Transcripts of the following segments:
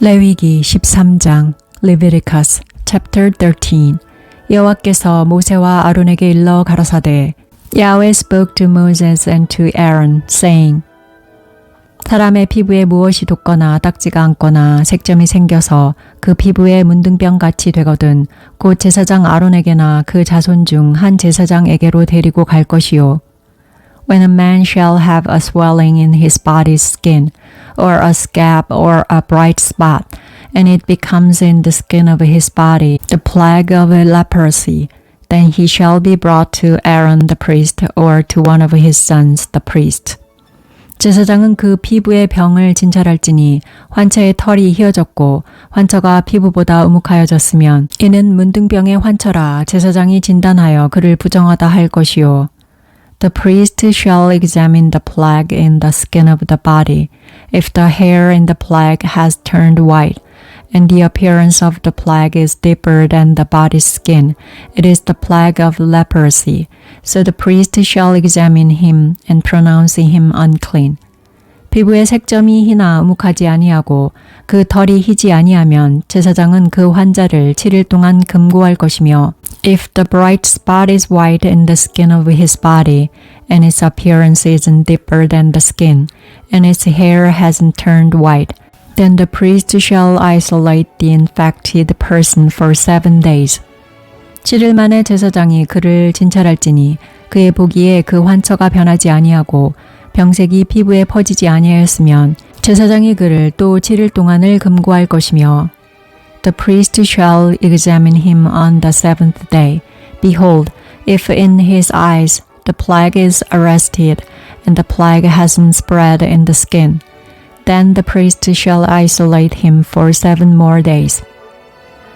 레위기 13장 Leviticus chapter 13 여호와께서 모세와 아론에게 일러 가라사대 Yahweh spoke to Moses and to Aaron, saying 사람의 피부에 무엇이 돋거나 딱지가 앉거나 색점이 생겨서 그 피부에 문둥병같이 되거든 곧 제사장 아론에게나 그 자손 중 한 제사장에게로 데리고 갈 것이요. When a man shall have a swelling in his body's skin, or a scab or a bright spot, and it becomes in the skin of his body the plague of leprosy, then he shall be brought to Aaron the priest or to one of his sons the priest. 제사장은 그 피부의 병을 진찰할지니 환처의 털이 휘어졌고 환처가 피부보다 우묵하여졌으면 이는 문둥병의 환처라 제사장이 진단하여 그를 부정하다 할 것이요. The priest shall examine the plague in the skin of the body. If the hair in the plague has turned white, and the appearance of the plague is deeper than the body's skin, it is the plague of leprosy. So the priest shall examine him and pronounce him unclean. 피부의 색점이 희나 우묵하지 아니하고 그 털이 희지 아니하면 제사장은 그 환자를 7일 동안 금고할 것이며 If the bright spot is white in the skin of his body and its appearance isn't deeper than the skin and its hair hasn't turned white then the priest shall isolate the infected person for 7 days. 7일 만에 제사장이 그를 진찰할지니 그의 보기에 그 환처가 변하지 아니하고 병색이 피부에 퍼지지 아니하였으면 제사장이 그를 또 7일 동안을 금고할 것이며 The priest shall examine him on the 7th day. Behold, if in his eyes the plague is arrested and the plague hasn't spread in the skin, then the priest shall isolate him for 7 more days.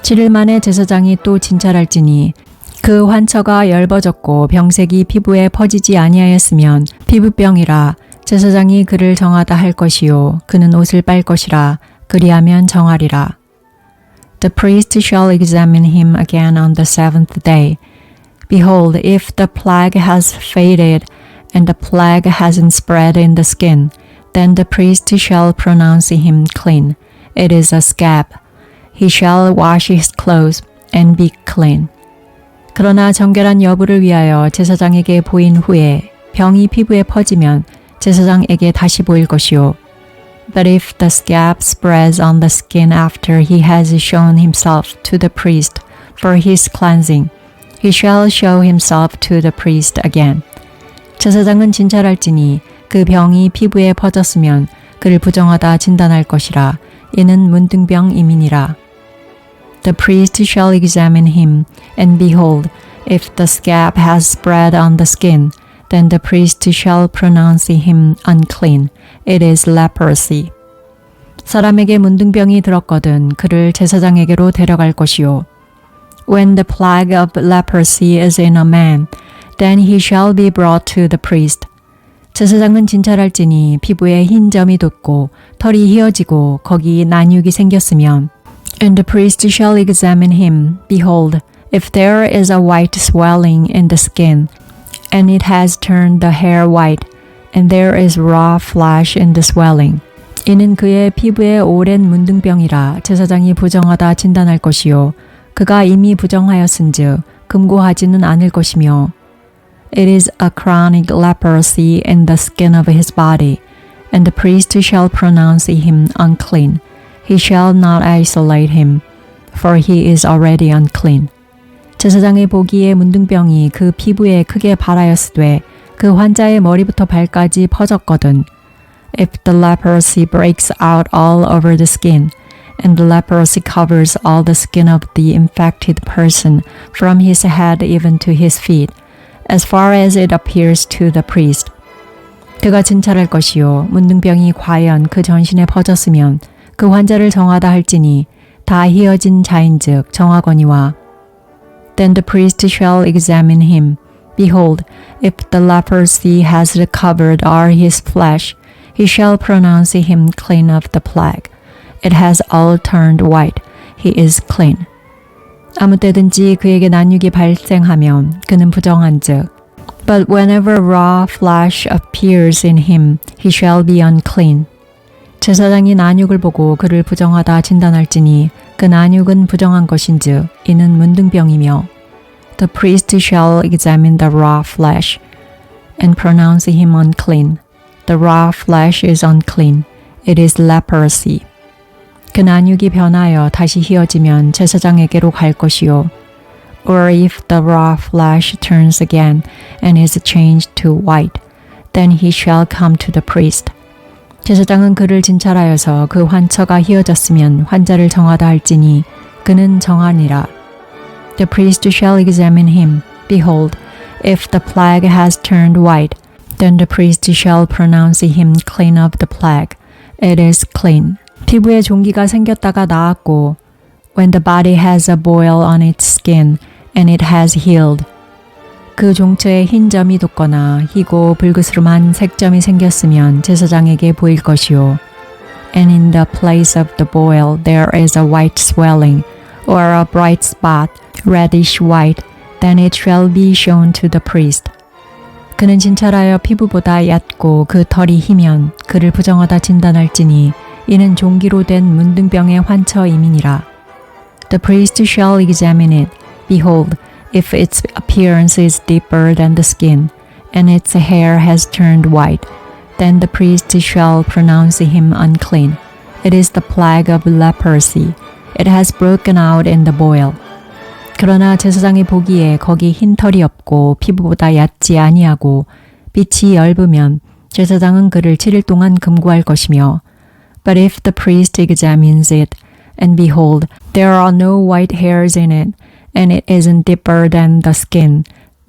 7일 만에 제사장이 또 진찰할지니 그 환처가 엷어졌고 병색이 피부에 퍼지지 아니하였으면 피부병이라 제사장이 그를 정하다 할 것이요 그는 옷을 빨 것이라 그리하면 정하리라. The priest shall examine him again on the 7th day. Behold, if the plague has faded and the plague hasn't spread in the skin, then the priest shall pronounce him clean. It is a scab. He shall wash his clothes and be clean. 그러나 정결한 여부를 위하여 제사장에게 보인 후에 병이 피부에 퍼지면 제사장에게 다시 보일 것이요. But if the scab spreads on the skin after he has shown himself to the priest for his cleansing, he shall show himself to the priest again. 제사장은 진찰할지니 그 병이 피부에 퍼졌으면 그를 부정하다 진단할 것이라. 이는 문둥병임이니라. The priest shall examine him, and behold, if the scab has spread on the skin, then the priest shall pronounce him unclean. It is leprosy. 사람에게 문둥병이 들었거든 그를 제사장에게로 데려갈 것이요. When the plague of leprosy is in a man, then he shall be brought to the priest. 제사장은 진찰할지니 피부에 흰 점이 돋고 털이 휘어지고 거기 난육이 생겼으면 And the priest shall examine him. Behold, if there is a white swelling in the skin, and it has turned the hair white, and there is raw flesh in the swelling, 이는 그의 피부에 오랜 문둥병이라 제사장이 부정하다 진단할 것이요. 그가 이미 부정하였은즉 금고하지는 않을 것이며 It is a chronic leprosy in the skin of his body, and the priest shall pronounce him unclean. He shall not isolate him, for he is already unclean. 제사장의 보기에 문둥병이 그 피부에 크게 발하였으되 그 환자의 머리부터 발까지 퍼졌거든. If the leprosy breaks out all over the skin, and the leprosy covers all the skin of the infected person from his head even to his feet, as far as it appears to the priest. 그가 진찰할 것이요. 문둥병이 과연 그 전신에 퍼졌으면 그 환자를 정하다 할지니 다 휘어진 자인즉 정하거니와 Then the priest shall examine him. Behold, if the leprosy has covered all his flesh, he shall pronounce him clean of the plague. It has all turned white. He is clean. 아무 때든지 그에게 난육이 발생하면 그는 부정한즉 But whenever raw flesh appears in him, he shall be unclean. 제사장이 난육을 보고 그를 부정하다 진단할지니 그 난육은 부정한 것인즉 이는 문둥병이며 The priest shall examine the raw flesh and pronounce him unclean. The raw flesh is unclean. It is leprosy. 그 난육이 변하여 다시 희어지면 제사장에게로 갈 것이요. Or if the raw flesh turns again and is changed to white, then he shall come to the priest. 제사장은 그를 진찰하여서 그 환처가 희어졌으면 환자를 정하다 할지니 그는 정하니라. The priest shall examine him. Behold, if the plague has turned white, then the priest shall pronounce him clean of the plague. It is clean. 피부에 종기가 생겼다가 나았고, when the body has a boil on its skin and it has healed. 그 종처에 흰 점이 돋거나 희고 불그스름한 색점이 생겼으면 제사장에게 보일 것이요. And in the place of the boil there is a white swelling or a bright spot, reddish white, then it shall be shown to the priest. 그는 진찰하여 피부보다 얕고 그 털이 희면 그를 부정하다 진단할지니 이는 종기로 된 문둥병의 환처임이니라. The priest shall examine it. Behold, if its appearance is deeper than the skin, and its hair has turned white, then the priest shall pronounce him unclean. It is the plague of leprosy. It has broken out in the boil. 그러나 제사장이 보기에 거기 흰 털이 없고 피부보다 얕지 아니하고 빛이 엷으면 제사장은 그를 7일 동안 금고할 것이며 But if the priest examines it, and behold, there are no white hairs in it, and it isn't deeper than the skin,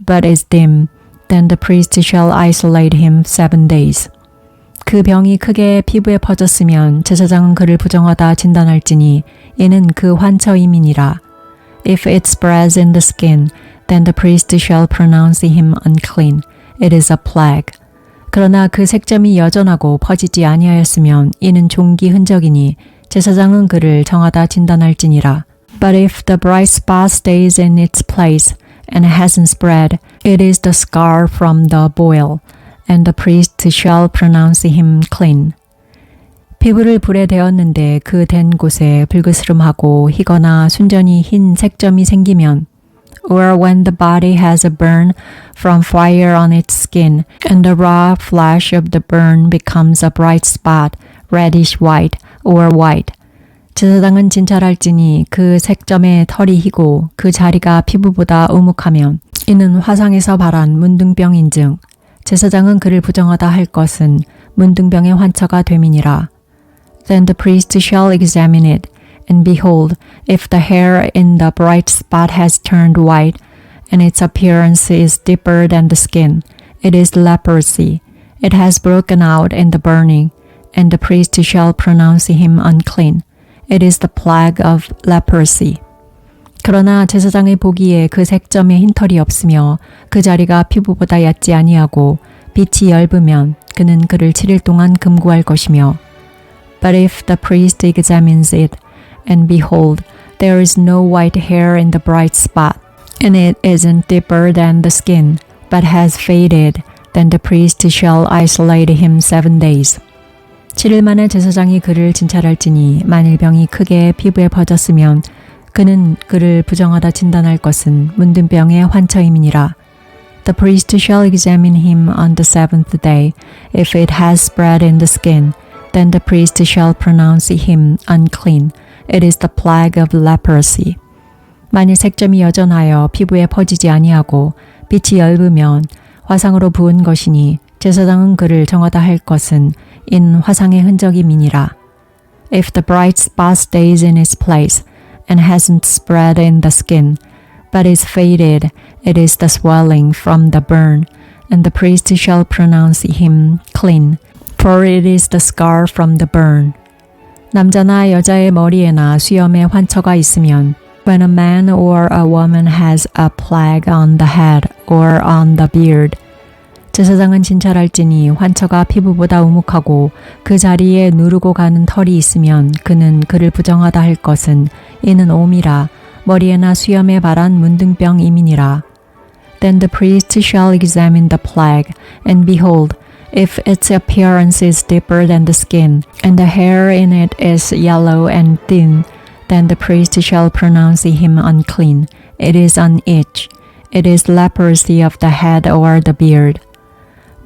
but is dim, then the priest shall isolate him 7 days. 그 병이 크게 피부에 퍼졌으면 제사장은 그를 부정하다 진단할지니 이는 그 환처임이니라. If it spreads in the skin, then the priest shall pronounce him unclean. It is a plague. 그러나 그 색점이 여전하고 퍼지지 아니하였으면 이는 종기 흔적이니 제사장은 그를 정하다 진단할지니라. But if the bright spot stays in its place and hasn't spread, it is the scar from the boil, and the priest shall pronounce him clean. 피부를 불에 대었는데 그 댄 곳에 불그스름하고 희거나 순전히 흰 색점이 생기면 or when the body has a burn from fire on its skin and the raw flesh of the burn becomes a bright spot, reddish white or white. 제사장은 진찰할지니 그 색점에 털이 희고 그 자리가 피부보다 우묵하면 이는 화상에서 발한 문둥병인즉 제사장은 그를 부정하다 할 것은 문둥병의 환처가 됨이니라. Then the priest shall examine it, and behold, if the hair in the bright spot has turned white, and its appearance is deeper than the skin, it is leprosy. It has broken out in the burning, and the priest shall pronounce him unclean. It is the plague of leprosy. 그러나 제사장이 보기에 그 색점에 흰털이 없으며 그 자리가 피부보다 얕지 아니하고 빛이 엷으면 그는 그를 7일 동안 금고할 것이며 But if the priest examines it, and behold, there is no white hair in the bright spot, and it isn't deeper than the skin, but has faded, then the priest shall isolate him 7 days. 7일 만에 제사장이 그를 진찰할지니 만일 병이 크게 피부에 퍼졌으면 그는 그를 부정하다 진단할 것은 문둥병의 환처임이니라. The priest shall examine him on the 7th day. If it has spread in the skin, then the priest shall pronounce him unclean. It is the plague of leprosy. 만일 색점이 여전하여 피부에 퍼지지 아니하고 빛이 엷으면 화상으로 부은 것이니 제사장은 그를 정하다 할 것은 인 화상의 흔적임이니라. If the bright spot stays in its place and hasn't spread in the skin, but is faded, it is the swelling from the burn, and the priest shall pronounce him clean, for it is the scar from the burn. 남자나 여자의 머리에나 수염에 환처가 있으면 when a man or a woman has a plague on the head or on the beard, 제사장은 진찰할지니 환처가 피부보다 우묵하고 그 자리에 누르고 가는 털이 있으면 그는 그를 부정하다 할 것은 이는 옴이라 머리에나 수염에 발한 문둥병임이니라. Then the priest shall examine the plague, and behold, If its appearance is deeper than the skin, and the hair in it is yellow and thin, then the priest shall pronounce him unclean. It is an itch. It is leprosy of the head or the beard.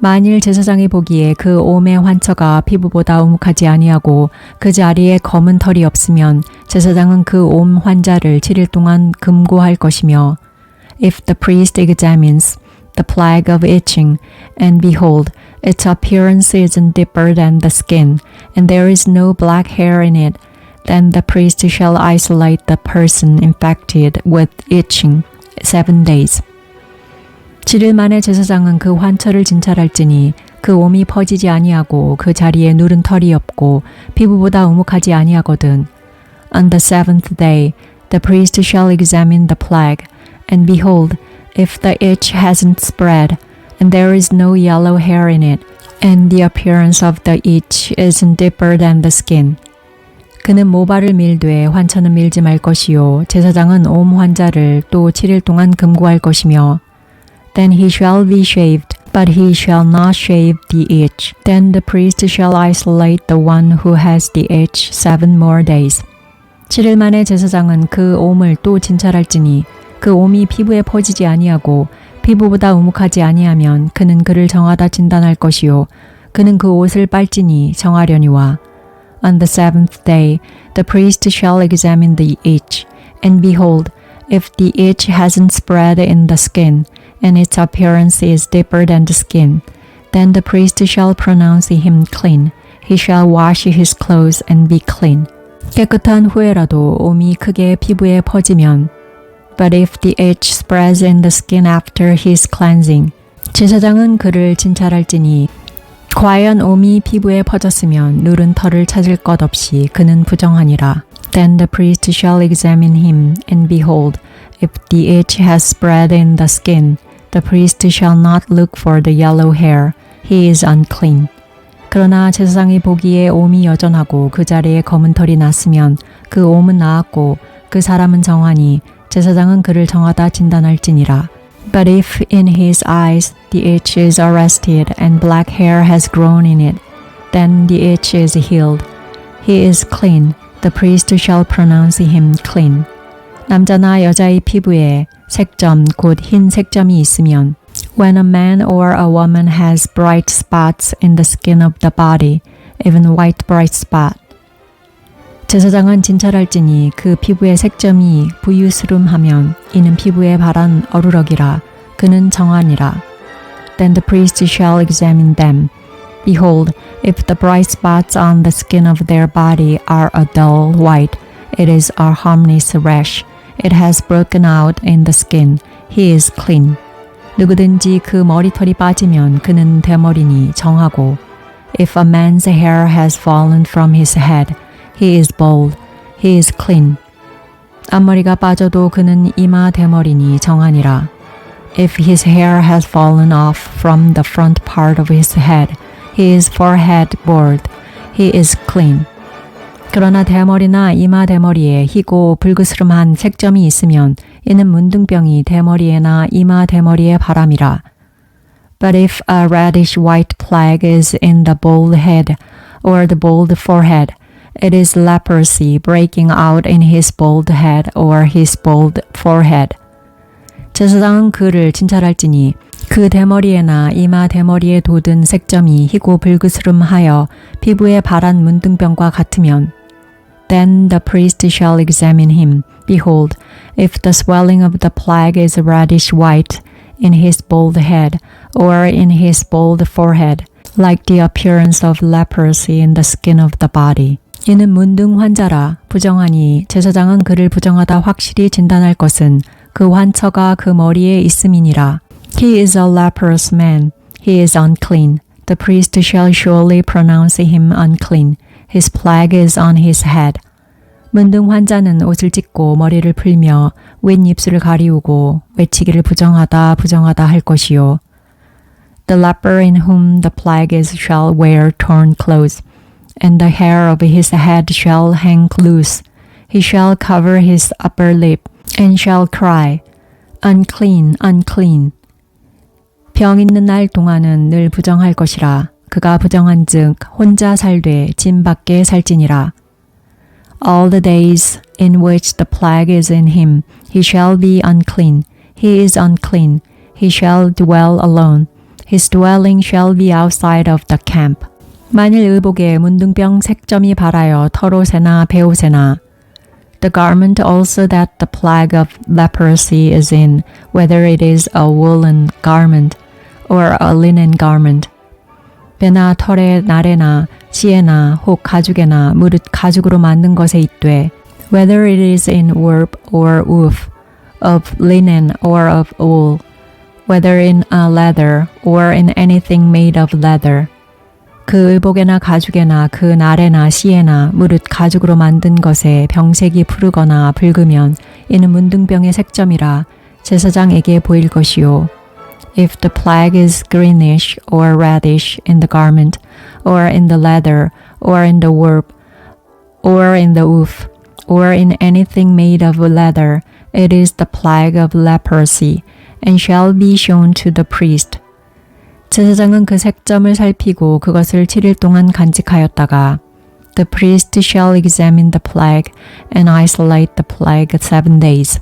만일 제사장이 보기에 그 옴의 환처가 피부보다 오목하지 아니하고 그 자리에 검은 털이 없으면 제사장은 그 옴 환자를 7일 동안 금고할 것이며 If the priest examines the plague of itching, and behold, its appearance isn't deeper than the skin, and there is no black hair in it, then the priest shall isolate the person infected with itching 7 days. 7일 만에 제사장은 그 환처를 진찰할지니 그 옴이 퍼지지 아니하고 그 자리에 누른 털이 없고 피부보다 오목하지 아니하거든. On the 7th day, the priest shall examine the plague, and behold, if the itch hasn't spread, and there is no yellow hair in it, and the appearance of the itch isn't deeper than the skin. 그는 모발을 밀되 환처는 밀지 말 것이요 제사장은 옴 환자를 또 7일 동안 금고할 것이며 Then he shall be shaved, but he shall not shave the itch. Then the priest shall isolate the one who has the itch 7 more days. 7일 만에 제사장은 그 옴을 또 진찰할지니 그 옴이 피부에 퍼지지 아니하고 피부보다 오목하지 아니하면 그는 그를 정하다 진단할 것이요 그는 그 옷을 빨지니 정하려니와 On the 7th day, the priest shall examine the itch, and behold, if the itch hasn't spread in the skin, and its appearance is deeper than the skin, then the priest shall pronounce him clean. He shall wash his clothes and be clean. 깨끗한 후에라도 옴이 크게 피부에 퍼지면 But if the itch spreads in the skin after his cleansing, 제사장은 그를 진찰할지니 과연 옴이 피부에 퍼졌으면 누른 털을 찾을 것 없이 그는 부정하니라. Then the priest shall examine him, and behold, if the itch has spread in the skin, the priest shall not look for the yellow hair. He is unclean. 그러나 제사장이 보기에 옴이 여전하고 그 자리에 검은 털이 났으면 그 옴은 나았고 그 사람은 정하니 제사장은 그를 정하다 진단할지니라. But if in his eyes the itch is arrested and black hair has grown in it, then the itch is healed. He is clean. The priest shall pronounce him clean. 남자나 여자의 피부에 색점 곧 흰 색점이 있으면 When a man or a woman has bright spots in the skin of the body, even white bright spot, 제사장은 진찰할지니 그 피부의 색점이 부유스름하면 이는 피부에 바란 어루럭이라 그는 정하니라. Then the priest shall examine them. Behold, if the bright spots on the skin of their body are a dull white, it is a harmless rash. It has broken out in the skin. He is clean. 누구든지 그 머리털이 빠지면 그는 대머리니 정하고 If a man's hair has fallen from his head, he is bald. He is clean. 앞머리가 빠져도 그는 이마 대머리니 정하니라. If his hair has fallen off from the front part of his head, he is forehead bald. He is clean. 그러나 대머리나 이마 대머리에 희고 불그스름한 색점이 있으면 이는 문둥병이 대머리에나 이마 대머리에 바람이라. But if a reddish white plague is in the bald head or the bald forehead, it is leprosy breaking out in his bald head or his bald forehead. 제사장은 그를 진찰할지니 그 대머리에나 이마 대머리에 돋은 색점이 희고 불그스름하여 피부에 바란 문둥병과 같으면 Then the priest shall examine him. Behold, if the swelling of the plague is reddish white in his bald head or in his bald forehead, like the appearance of leprosy in the skin of the body. 이는 문둥 환자라 부정하니 제사장은 그를 부정하다 확실히 진단할 것은 그 환처가 그 머리에 있음이니라. He is a leprous man. He is unclean. The priest shall surely pronounce him unclean. His plague is on his head. 문둥 환자는 옷을 찢고 머리를 풀며 윗입술을 가리우고 외치기를 부정하다 할 것이요. The leper in whom the plague is shall wear torn clothes, and the hair of his head shall hang loose. He shall cover his upper lip, and shall cry, Unclean, unclean. 병 있는 날 동안은 늘 부정할 것이라. 그가 부정한즉 혼자 살되 진 밖에 살지니라. All the days in which the plague is in him, he shall be unclean. He is unclean. He shall dwell alone. His dwelling shall be outside of the camp. 만일 의복에 문둥병 색점이 발하여 털옷에나 베옷에나 the garment also that the plague of leprosy is in, whether it is a woolen garment or a linen garment. 배나 털에 나래나 씨에나 혹 가죽에나 무릇 가죽으로 만든 것에 있되 whether it is in warp or woof, of linen or of wool, whether in a leather or in anything made of leather. 그 의복에나 가죽에나 그 나래나 씨에나 무릇 가죽으로 만든 것에 병색이 푸르거나 붉으면 이는 문둥병의 색점이라 제사장에게 보일 것이요. If the plague is greenish or reddish in the garment, or in the leather, or in the warp, or in the woof, or in anything made of leather, it is the plague of leprosy, and shall be shown to the priest. 제사장은 그 색점을 살피고 그것을 7일 동안 간직하였다가 The priest shall examine the plague and isolate the plague 7 days.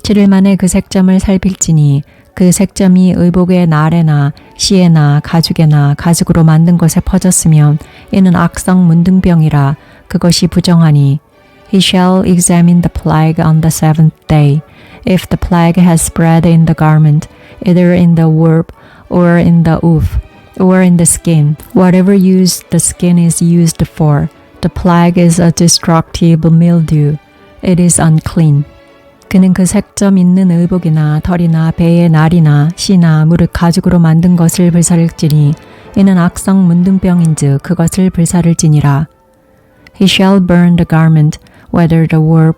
7일 만에 그 색점을 살필지니 그 색점이 의복의 나래나 씨에나 가죽에나 가죽으로 만든 것에 퍼졌으면 이는 악성 문둥병이라 그것이 부정하니 He shall examine the plague on the 7th day. If the plague has spread in the garment, either in the warp or in the woof, or in the skin, whatever use the skin is used for, the plague is a destructive mildew. It is unclean. 그는 그 색점 있는 의복이나 털이나 배의 날이나 씨나 무릇 가죽으로 만든 것을 불사를지니 이는 악성 문둥병인즉 그것을 불사를지니라. He shall burn the garment, whether the warp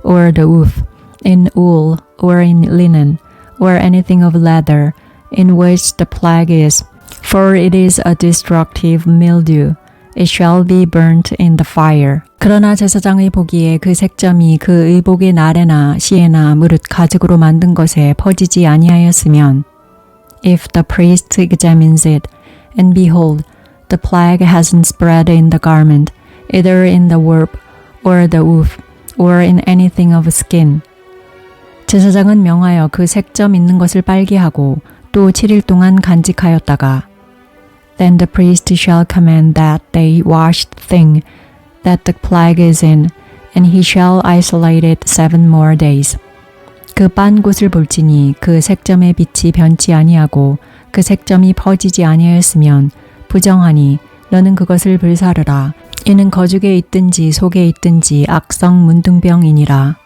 or the woof, in wool or in linen, or anything of leather, in which the plague is, for it is a destructive mildew. It shall be burnt in the fire. 그러나 제사장의 보기에 그 색점이 그 의복의 나래나 씨에나 무릇 가죽으로 만든 것에 퍼지지 아니하였으면 If the priest examines it, and behold, the plague hasn't spread in the garment, either in the warp or the woof, or in anything of skin. 제사장은 명하여 그 색점 있는 것을 빨게 하고 또 7일 동안 간직하였다가 Then the priest shall command that they wash the thing that the plague is in, and he shall isolate it 7 more days. 그 빤 곳을 볼지니 그 색점의 빛이 변치 아니하고 그 색점이 퍼지지 아니하였으면 부정하니 너는 그것을 불사르라. 이는 거죽에 있든지 속에 있든지 악성 문둥병이니라.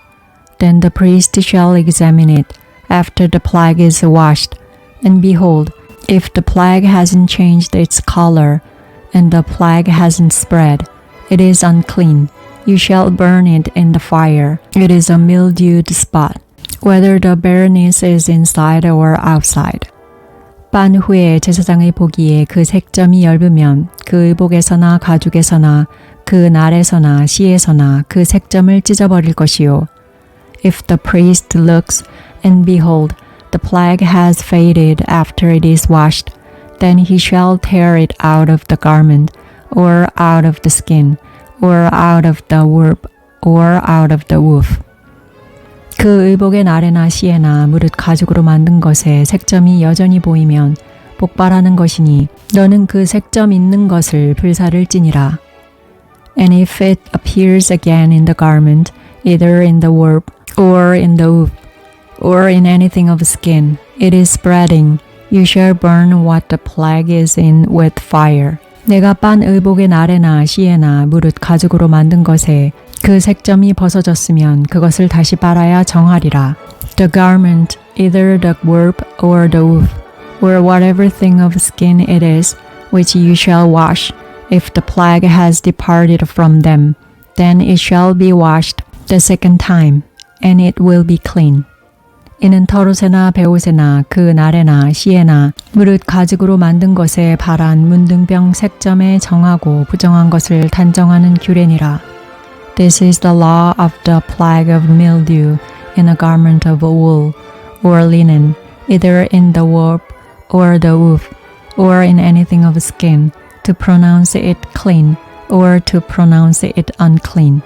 Then the priest shall examine it after the plague is washed, and behold, if the plague hasn't changed its color, and the plague hasn't spread, it is unclean. You shall burn it in the fire. It is a mildewed spot, whether the bareness is inside or outside. 빤 후에 제사장의 보기에 그 색점이 엷으면 그 의복에서나 가죽에서나 그 날에서나 씨에서나 그 색점을 찢어버릴 것이요. If the priest looks, and behold, the plague has faded after it is washed, then he shall tear it out of the garment, or out of the skin, or out of the warp, or out of the woof. 그 의복의 나래나 씨에나 무릇 가죽으로 만든 것에 색점이 여전히 보이면 복발하는 것이니 너는 그 색점 있는 것을 불사를지니라. And if it appears again in the garment, either in the warp, or in the woof, or in anything of skin, it is spreading. You shall burn what the plague is in with fire. 내가 빤 의복의 나래나 씨에나 무릇 가죽으로 만든 것에 그 색점이 벗어졌으면 그것을 다시 빨아야 정하리라. The garment, either the warp or the woof, or whatever thing of skin it is, which you shall wash, if the plague has departed from them, then it shall be washed the second time, and it will be clean. 이는 털옷에나 베옷에나 그 나래나 씨에나 무릇 가죽으로 만든 것에 발한 문둥병 색점에 정하고 부정한 것을 단정하는 규례니라. This is the law of the plague of mildew in a garment of wool or linen, either in the warp or the woof, or in anything of skin, to pronounce it clean or to pronounce it unclean.